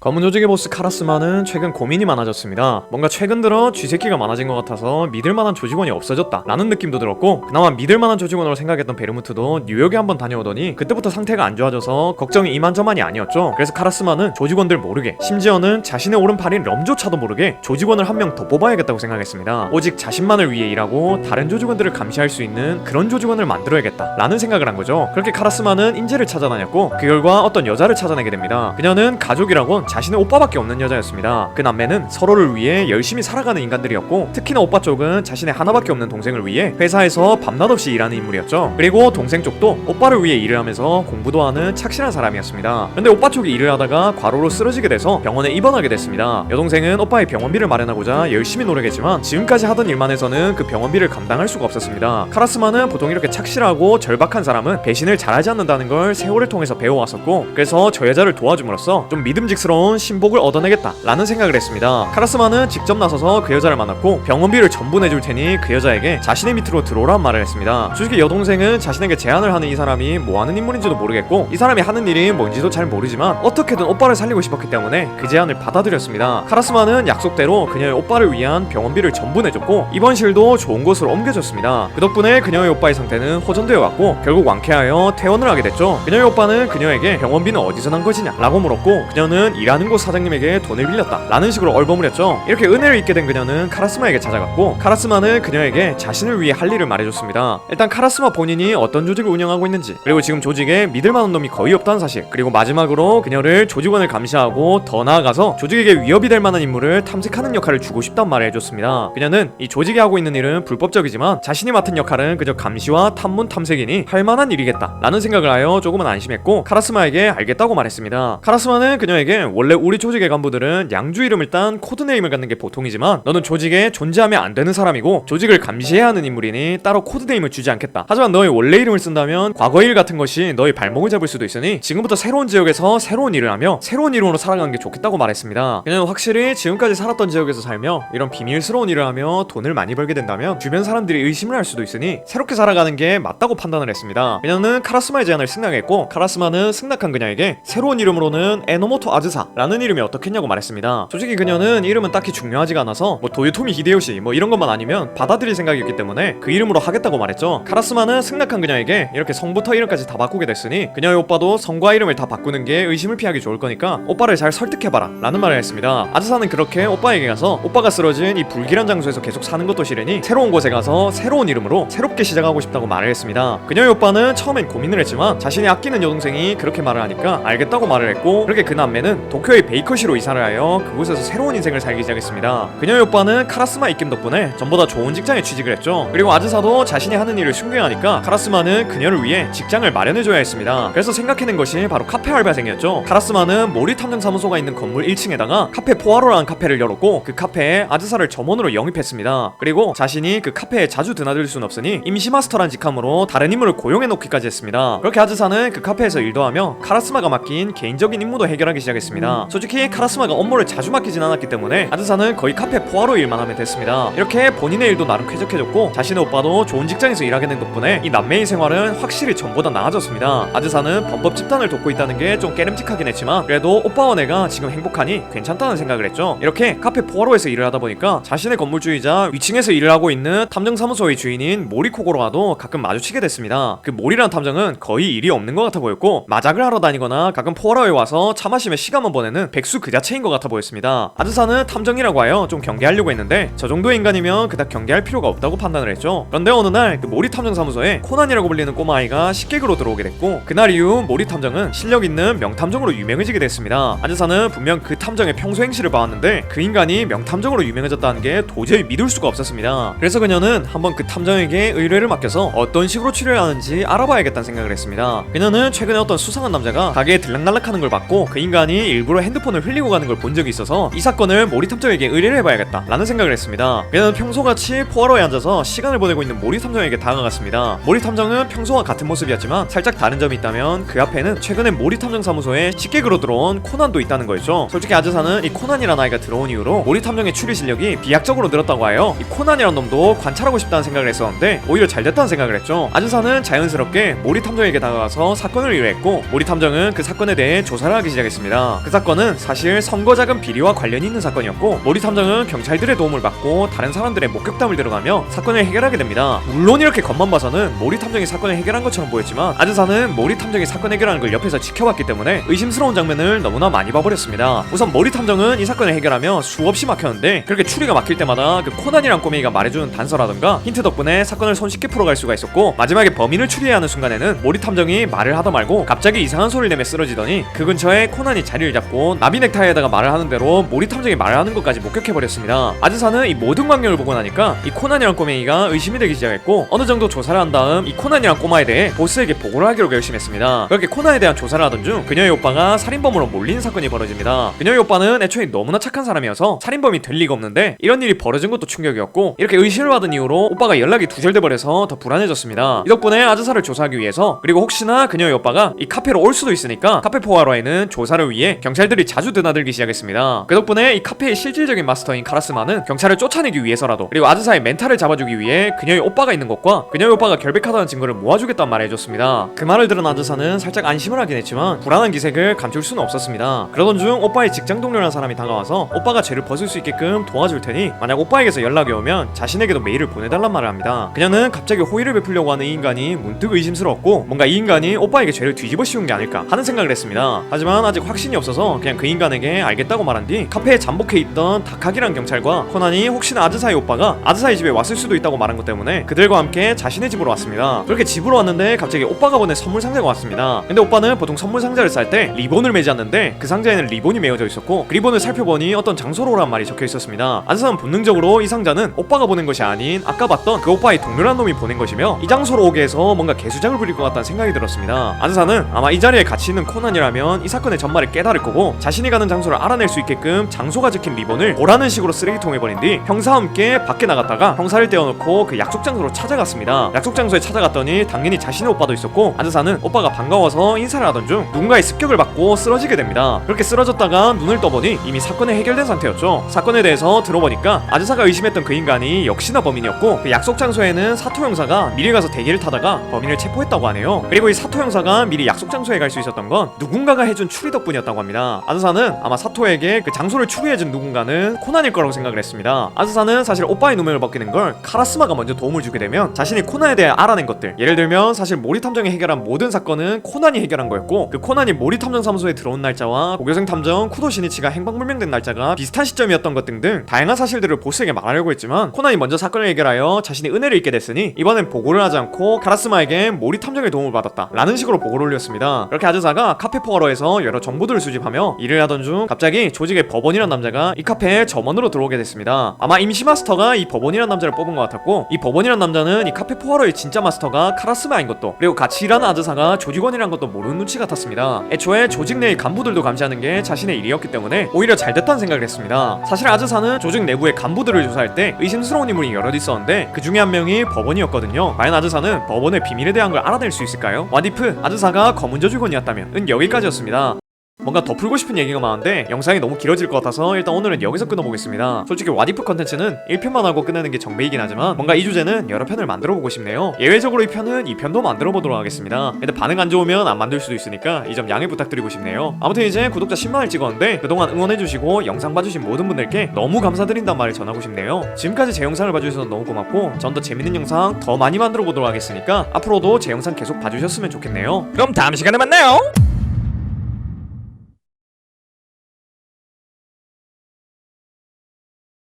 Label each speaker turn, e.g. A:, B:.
A: 검은 조직의 보스 카라스마는 최근 고민이 많아졌습니다. 뭔가 최근 들어 쥐새끼가 많아진 것 같아서 믿을만한 조직원이 없어졌다 라는 느낌도 들었고, 그나마 믿을만한 조직원으로 생각했던 베르무트도 뉴욕에 한번 다녀오더니 그때부터 상태가 안 좋아져서 걱정이 이만저만이 아니었죠. 그래서 카라스마는 조직원들 모르게, 심지어는 자신의 오른팔인 럼조차도 모르게 조직원을 한 명 더 뽑아야겠다고 생각했습니다. 오직 자신만을 위해 일하고 다른 조직원들을 감시할 수 있는 그런 조직원을 만들어야겠다 라는 생각을 한 거죠. 그렇게 카라스마는 인재를 찾아다녔고, 그 결과 어떤 여자를 찾아내게 됩니다. 그녀는 가족이라곤 자신의 오빠밖에 없는 여자였습니다. 그 남매는 서로를 위해 열심히 살아가는 인간들이었고, 특히나 오빠 쪽은 자신의 하나밖에 없는 동생을 위해 회사에서 밤낮 없이 일하는 인물이었죠. 그리고 동생 쪽도 오빠를 위해 일을 하면서 공부도 하는 착실한 사람이었습니다. 근데 오빠 쪽이 일을 하다가 과로로 쓰러지게 돼서 병원에 입원하게 됐습니다. 여동생은 오빠의 병원비를 마련하고자 열심히 노력했지만 지금까지 하던 일만 해서는 그 병원비를 감당할 수가 없었습니다. 카라스마는 보통 이렇게 착실하고 절박한 사람은 배신을 잘하지 않는다는 걸 세월을 통해서 배워왔었고, 그래서 저 여자를 도와줌으로써 좀 믿음직스러운 신복을 얻어내겠다 라는 생각을 했습니다. 카라스마는 직접 나서서 그 여자를 만났고, 병원비를 전부 내줄 테니 그 여자에게 자신의 밑으로 들어오란 말을 했습니다. 솔직히 여동생은 자신에게 제안을 하는 이 사람이 뭐 하는 인물인지도 모르겠고, 이 사람이 하는 일이 뭔지도 잘 모르지만 어떻게든 오빠를 살리고 싶었기 때문에 그 제안을 받아들였습니다. 카라스마는 약속대로 그녀의 오빠를 위한 병원비를 전부 내줬고, 입원실도 좋은 곳으로 옮겨줬습니다. 그 덕분에 그녀의 오빠의 상태는 호전되어 왔고, 결국 완쾌하여 퇴원을 하게 됐죠. 그녀의 오빠는 그녀에게 병원비는 어디서 난 것이냐 라고 물었고, 그녀는 일하는 곳 사장님에게 돈을 빌렸다 라는 식으로 얼버무렸죠. 이렇게 은혜를 잊게 된 그녀는 카라스마에게 찾아갔고, 카라스마는 그녀에게 자신을 위해 할 일을 말해줬습니다. 일단 카라스마 본인이 어떤 조직을 운영하고 있는지, 그리고 지금 조직에 믿을만한 놈이 거의 없다는 사실, 그리고 마지막으로 그녀를 조직원을 감시하고 더 나아가서 조직에게 위협이 될 만한 인물을 탐색하는 역할을 주고 싶단 말을 해줬습니다. 그녀는 이 조직이 하고 있는 일은 불법적이지만 자신이 맡은 역할은 그저 감시와 탐문 탐색이니 할 만한 일이겠다 라는 생각을 하여 조금은 안심했고, 카라스마에게 알겠다고 말했습니다. 카라스마는 그녀에게 원래 우리 조직의 간부들은 양주 이름을 딴 코드네임을 갖는 게 보통이지만 너는 조직에 존재하면 안 되는 사람이고 조직을 감시해야 하는 인물이니 따로 코드네임을 주지 않겠다. 하지만 너의 원래 이름을 쓴다면 과거 일 같은 것이 너의 발목을 잡을 수도 있으니 지금부터 새로운 지역에서 새로운 일을 하며 새로운 이름으로 살아가는 게 좋겠다고 말했습니다. 그녀는 확실히 지금까지 살았던 지역에서 살며 이런 비밀스러운 일을 하며 돈을 많이 벌게 된다면 주변 사람들이 의심을 할 수도 있으니 새롭게 살아가는 게 맞다고 판단을 했습니다. 그녀는 카라스마의 제안을 승낙했고, 카라스마는 승낙한 그녀에게 새로운 이름으로는 에노모토 아즈사 라는 이름이 어떻겠냐고 말했습니다. 솔직히 그녀는 이름은 딱히 중요하지가 않아서 뭐 도요토미 히데요시 뭐 이런 것만 아니면 받아들일 생각이었기 때문에 그 이름으로 하겠다고 말했죠. 카라스마는 승낙한 그녀에게 이렇게 성부터 이름까지 다 바꾸게 됐으니 그녀의 오빠도 성과 이름을 다 바꾸는 게 의심을 피하기 좋을 거니까 오빠를 잘 설득해봐라 라는 말을 했습니다. 아즈사는 그렇게 오빠에게 가서 오빠가 쓰러진 이 불길한 장소에서 계속 사는 것도 싫으니 새로운 곳에 가서 새로운 이름으로 새롭게 시작하고 싶다고 말을 했습니다. 그녀의 오빠는 처음엔 고민을 했지만 자신이 아끼는 여동생이 그렇게 말을 하니까 알겠다고 말을 했고, 그렇게 그 남매는 도쿄의 베이커시로 이사를 하여 그곳에서 새로운 인생을 살기 시작했습니다. 그녀의 오빠는 카라스마 입김 덕분에 전보다 좋은 직장에 취직을 했죠. 그리고 아즈사도 자신이 하는 일을 숭배하니까 카라스마는 그녀를 위해 직장을 마련해줘야 했습니다. 그래서 생각해낸 것이 바로 카페 알바생이었죠. 카라스마는 모리 탐정사무소가 있는 건물 1층에다가 카페 포아로라는 카페를 열었고, 그 카페에 아즈사를 점원으로 영입했습니다. 그리고 자신이 그 카페에 자주 드나들 수는 없으니 임시 마스터란 직함으로 다른 인물을 고용해놓기까지 했습니다. 그렇게 아즈사는 그 카페에서 일도 하며 카라스마가 맡긴 개인적인 임무도 해결하기 시작했습니다. 솔직히 카라스마가 업무를 자주 맡기진 않았기 때문에 아즈사는 거의 카페 포아로 일만 하면 됐습니다. 이렇게 본인의 일도 나름 쾌적해졌고, 자신의 오빠도 좋은 직장에서 일하게 된 덕분에 이 남매의 생활은 확실히 전보다 나아졌습니다. 아즈사는 범법 집단을 돕고 있다는 게 좀 깨름직하긴 했지만 그래도 오빠와 내가 지금 행복하니 괜찮다는 생각을 했죠. 이렇게 카페 포아로에서 일을 하다 보니까 자신의 건물주이자 위층에서 일을 하고 있는 탐정사무소의 주인인 모리코고로와도 가끔 마주치게 됐습니다. 그 모리라는 탐정은 거의 일이 없는 것 같아 보였고, 마작을 하러 다니거나 가끔 포아로에 와서 차 마시며 시간만 보내는 백수 그 자체인 것 같아 보였습니다. 아즈사는 탐정이라고 하여 좀 경계하려고 했는데 저 정도의 인간이면 그닥 경계할 필요가 없다고 판단을 했죠. 그런데 어느 날 그 모리 탐정사무소에 코난이라고 불리는 꼬마아이가 식객으로 들어오게 됐고, 그날 이후 모리 탐정은 실력 있는 명탐정으로 유명해지게 됐습니다. 아즈사는 분명 그 탐정의 평소 행실을 봐왔는데 그 인간이 명탐정으로 유명해졌다는 게 도저히 믿을 수가 없었습니다. 그래서 그녀는 한번 그 탐정에게 의뢰를 맡겨서 어떤 식으로 추리를 하는지 알아봐야겠다는 생각을 했습니다. 그녀는 최근에 어떤 수상한 남자가 가게에 들락날락하는 걸 봤고, 그 인간이 일부러 핸드폰을 흘리고 가는 걸 본 적이 있어서 이 사건을 모리 탐정에게 의뢰를 해봐야겠다 라는 생각을 했습니다. 그녀는 평소같이 포아로에 앉아서 시간을 보내고 있는 모리 탐정에게 다가갔습니다. 모리 탐정은 평소와 같은 모습이었지만 살짝 다른 점이 있다면 그 앞에는 최근에 모리 탐정 사무소에 식객으로 들어온 코난도 있다는 거였죠. 솔직히 아즈사는 이 코난이라는 아이가 들어온 이후로 모리 탐정의 추리 실력이 비약적으로 늘었다고 하여 이 코난이라는 놈도 관찰하고 싶다는 생각을 했었는데 오히려 잘 됐다는 생각을 했죠. 아즈사는 자연스럽게 모리 탐정에게 다가가서 사건을 의뢰했고, 모리 탐정은 그 사건에 대해 조사를 하기 시작했습니다. 그 그 사건은 사실 선거자금 비리와 관련이 있는 사건이었고 모리 탐정은 경찰들의 도움을 받고 다른 사람들의 목격담을 들어가며 사건을 해결하게 됩니다. 물론 이렇게 겉만 봐서는 모리 탐정이 사건을 해결한 것처럼 보였지만 아즈사는 모리 탐정이 사건 해결하는 걸 옆에서 지켜봤기 때문에 의심스러운 장면을 너무나 많이 봐버렸습니다. 우선 모리 탐정은 이 사건을 해결하며 수없이 막혔는데 그렇게 추리가 막힐 때마다 그 코난이란 꼬맹이가 말해주는 단서라던가 힌트 덕분에 사건을 손쉽게 풀어갈 수가 있었고, 마지막에 범인을 추리해야 하는 순간에는 모리 탐정이 말을 하다 말고 갑자기 이상한 소리를 내며 쓰러지더니 그 근처에 코난이 자리를 잡고 나비 넥타이에다가 말을 하는 대로 모리 탐정이 말을 하는 것까지 목격해버렸습니다. 아즈사는 이 모든 광경을 보고 나니까 이 코난이란 꼬맹이가 의심이 되기 시작했고, 어느 정도 조사를 한 다음 이 코난이란 꼬마에 대해 보스에게 보고를 하기로 결심했습니다. 그렇게 코난에 대한 조사를 하던 중 그녀의 오빠가 살인범으로 몰린 사건이 벌어집니다. 그녀의 오빠는 애초에 너무나 착한 사람이어서 살인범이 될 리가 없는데 이런 일이 벌어진 것도 충격이었고, 이렇게 의심을 받은 이후로 오빠가 연락이 두절돼 버려서 더 불안해졌습니다. 이 덕분에 아즈사를 조사하기 위해서, 그리고 혹시나 그녀의 오빠가 이 카페로 올 수도 있으니까 카페 포화로에는 조사를 위해 경찰들이 자주 드나들기 시작했습니다. 그 덕분에 이 카페의 실질적인 마스터인 카라스마는 경찰을 쫓아내기 위해서라도, 그리고 아즈사의 멘탈을 잡아주기 위해 그녀의 오빠가 있는 것과 그녀의 오빠가 결백하다는 증거를 모아주겠다는 말을 해줬습니다. 그 말을 들은 아즈사는 살짝 안심을 하긴 했지만 불안한 기색을 감출 수는 없었습니다. 그러던 중 오빠의 직장 동료라는 사람이 다가와서 오빠가 죄를 벗을 수 있게끔 도와줄 테니 만약 오빠에게서 연락이 오면 자신에게도 메일을 보내달란 말을 합니다. 그녀는 갑자기 호의를 베풀려고 하는 이 인간이 문득 의심스러웠고, 뭔가 이 인간이 오빠에게 죄를 뒤집어 씌운 게 아닐까 하는 생각을 했습니다. 하지만 아직 확신이 없어서 그냥 그 인간에게 알겠다고 말한 뒤 카페에 잠복해 있던 다카기란 경찰과 코난이 혹시나 아즈사의 오빠가 아즈사의 집에 왔을 수도 있다고 말한 것 때문에 그들과 함께 자신의 집으로 왔습니다. 그렇게 집으로 왔는데 갑자기 오빠가 보낸 선물 상자가 왔습니다. 근데 오빠는 보통 선물 상자를 쌀 때 리본을 매지 않는데 그 상자에는 리본이 매어져 있었고, 그 리본을 살펴보니 어떤 장소로 오란 말이 적혀 있었습니다. 아즈사는 본능적으로 이 상자는 오빠가 보낸 것이 아닌 아까 봤던 그 오빠의 동료란 놈이 보낸 것이며 이 장소로 오게 해서 뭔가 개수작을 부릴 것 같다는 생각이 들었습니다. 아즈사는 아마 이 자리에 같이 있는 코난이라면 이 사건의 전말을 깨달을 거고, 자신이 가는 장소를 알아낼 수 있게끔 장소가 적힌 리본을 보라는 식으로 쓰레기통에 버린 뒤 형사와 함께 밖에 나갔다가 형사를 떼어놓고 그 약속 장소로 찾아갔습니다. 약속 장소에 찾아갔더니 당연히 자신의 오빠도 있었고, 아즈사는 오빠가 반가워서 인사를 하던 중 누군가의 습격을 받고 쓰러지게 됩니다. 그렇게 쓰러졌다가 눈을 떠보니 이미 사건이 해결된 상태였죠. 사건에 대해서 들어보니까 아즈사가 의심했던 그 인간이 역시나 범인이었고, 그 약속 장소에는 사토 형사가 미리 가서 대기를 타다가 범인을 체포했다고 하네요. 그리고 이 사토 형사가 미리 약속 장소에 갈 수 있었던 건 누군가가 해준 추리 덕분이었다고 합니다. 아즈사는 아마 사토에게 그 장소를 추리해준 누군가는 코난일 거라고 생각을 했습니다. 아즈사는 사실 오빠의 누명을 벗게 된 걸 카라스마가 먼저 도움을 주게 되면 자신이 코난에 대해 알아낸 것들, 예를 들면 사실 모리 탐정이 해결한 모든 사건은 코난이 해결한 거였고, 그 코난이 모리 탐정 사무소에 들어온 날짜와 고교생 탐정 쿠도 시니치가 행방불명된 날짜가 비슷한 시점이었던 것 등등 다양한 사실들을 보스에게 말하려고 했지만, 코난이 먼저 사건을 해결하여 자신이 은혜를 잊게 됐으니 이번엔 보고를 하지 않고 카라스마에게 모리 탐정의 도움을 받았다 라는 식으로 보고를 올렸습니다. 그렇게 아즈사가 카페 포화로에서 여러 정보들을 수집하며 일을 하던 중 갑자기 조직의 법원이란 남자가 이 카페에 점원으로 들어오게 됐습니다. 아마 임시 마스터가 이 법원이란 남자를 뽑은 것 같았고, 이 법원이란 남자는 이 카페 포화로의 진짜 마스터가 카라스마인 것도, 그리고 같이 일하는 아즈사가 조직원이란 것도 모르는 눈치 같았습니다. 애초에 조직 내의 간부들도 감시하는 게 자신의 일이었기 때문에 오히려 잘됐다는 생각을 했습니다. 사실 아즈사는 조직 내부의 간부들을 조사할 때 의심스러운 인물이 여럿 있었는데 그 중에 한 명이 법원이었거든요. 과연 아즈사는 법원의 비밀에 대한 걸 알아낼 수 있을까요? 와디프, 아즈사가 검은 조직원이었다면 여기까지였습니다. 뭔가 더 풀고 싶은 얘기가 많은데 영상이 너무 길어질 것 같아서 일단 오늘은 여기서 끊어보겠습니다. 솔직히 와디프 컨텐츠는 1편만 하고 끝내는 게 정배이긴 하지만 뭔가 이 주제는 여러 편을 만들어보고 싶네요. 예외적으로 이 편은 2편도 만들어보도록 하겠습니다. 근데 반응 안 좋으면 안 만들 수도 있으니까 이 점 양해 부탁드리고 싶네요. 아무튼 이제 구독자 10만을 찍었는데 그동안 응원해주시고 영상 봐주신 모든 분들께 너무 감사드린다는 말을 전하고 싶네요. 지금까지 제 영상을 봐주셔서 너무 고맙고 전 더 재밌는 영상 더 많이 만들어보도록 하겠으니까 앞으로도 제 영상 계속 봐주셨으면 좋겠네요.
B: 그럼 다음 시간에 만나요.